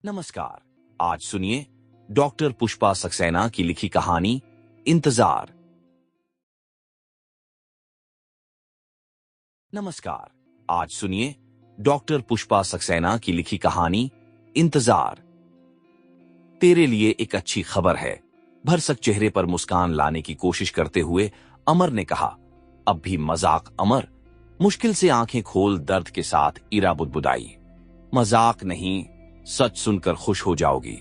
नमस्कार। आज सुनिए डॉक्टर पुष्पा सक्सेना की लिखी कहानी इंतजार। नमस्कार। आज सुनिए डॉक्टर पुष्पा सक्सेना की लिखी कहानी इंतजार। तेरे लिए एक अच्छी खबर है, भरसक चेहरे पर मुस्कान लाने की कोशिश करते हुए अमर ने कहा। अब भी मजाक अमर? मुश्किल से आंखें खोल दर्द के साथ इरा बुदबुदाई। मजाक नहीं, सच सुनकर खुश हो जाओगी।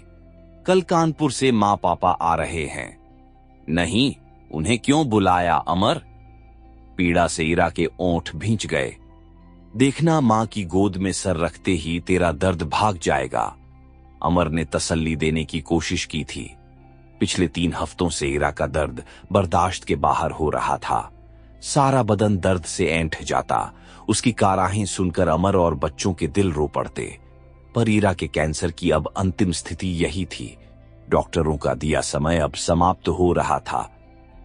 कल कानपुर से माँ पापा आ रहे हैं। नहीं, उन्हें क्यों बुलाया अमर? पीड़ा से इरा के ओंठ भींच गए। देखना, माँ की गोद में सर रखते ही तेरा दर्द भाग जाएगा, अमर ने तसल्ली देने की कोशिश की थी। पिछले 3 हफ्तों से इरा का दर्द बर्दाश्त के बाहर हो रहा था। सारा बदन दर्द से ऐंठ जाता। उसकी काराहें सुनकर अमर और बच्चों के दिल रो पड़ते। पर इरा के कैंसर की अब अंतिम स्थिति यही थी। डॉक्टरों का दिया समय अब समाप्त हो रहा था।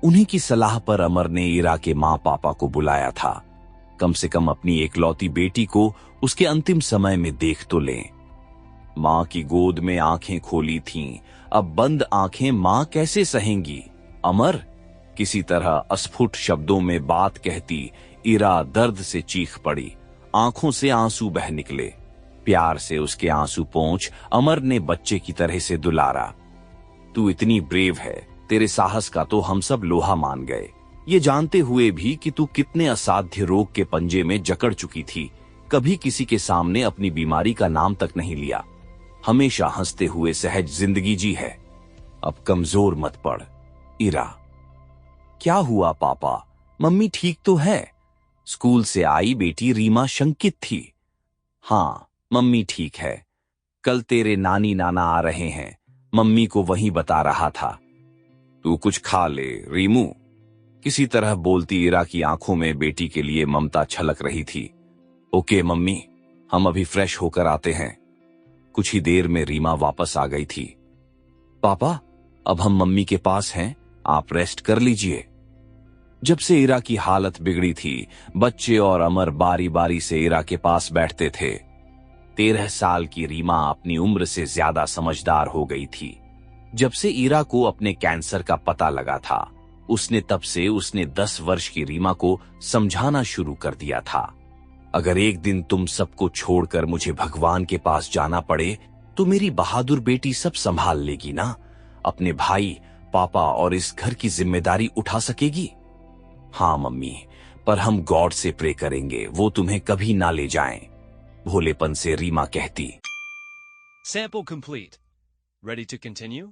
उन्हीं की सलाह पर अमर ने इरा के माँ पापा को बुलाया था। कम से कम अपनी एकलौती बेटी को उसके अंतिम समय में देख तो लें। माँ की गोद में आंखें खोली थीं, अब बंद आंखें माँ कैसे सहेंगी? अमर, किसी तरह अस्फुट शब्दों में बात कहती इरा दर्द से चीख पड़ी। आंखों से आंसू बह निकले। प्यार से उसके आंसू पोंछ अमर ने बच्चे की तरह से दुलारा। तू इतनी ब्रेव है, तेरे साहस का तो हम सब लोहा मान गए, ये जानते हुए भी कि तू कितने असाध्य रोग के पंजे में जकड़ चुकी थी। कभी किसी के सामने अपनी बीमारी का नाम तक नहीं लिया। हमेशा हंसते हुए सहज जिंदगी जी है। अब कमजोर मत पड़ इरा। क्या हुआ पापा? मम्मी ठीक तो है? स्कूल से आई बेटी रीमा शंकित थी। हाँ, मम्मी ठीक है। कल तेरे नानी नाना आ रहे हैं, मम्मी को वहीं बता रहा था। तू कुछ खा ले रीमू, किसी तरह बोलती इरा की आंखों में बेटी के लिए ममता छलक रही थी। ओके मम्मी, हम अभी फ्रेश होकर आते हैं। कुछ ही देर में रीमा वापस आ गई थी। पापा, अब हम मम्मी के पास हैं, आप रेस्ट कर लीजिए। जब से इरा की हालत बिगड़ी थी, बच्चे और अमर बारी बारी से इरा के पास बैठते थे। 13 साल की रीमा अपनी उम्र से ज्यादा समझदार हो गई थी। जब से इरा को अपने कैंसर का पता लगा था, तब से उसने 10 वर्ष की रीमा को समझाना शुरू कर दिया था। अगर एक दिन तुम सबको छोड़कर मुझे भगवान के पास जाना पड़े, तो मेरी बहादुर बेटी सब संभाल लेगी ना? अपने भाई, पापा और इस घर की जिम्मेदारी उठा सकेगी? हाँ मम्मी, पर हम गॉड से प्रे करेंगे वो तुम्हें कभी ना ले जाएं, भोलेपन से रीमा कहती। Sample complete. Ready to continue?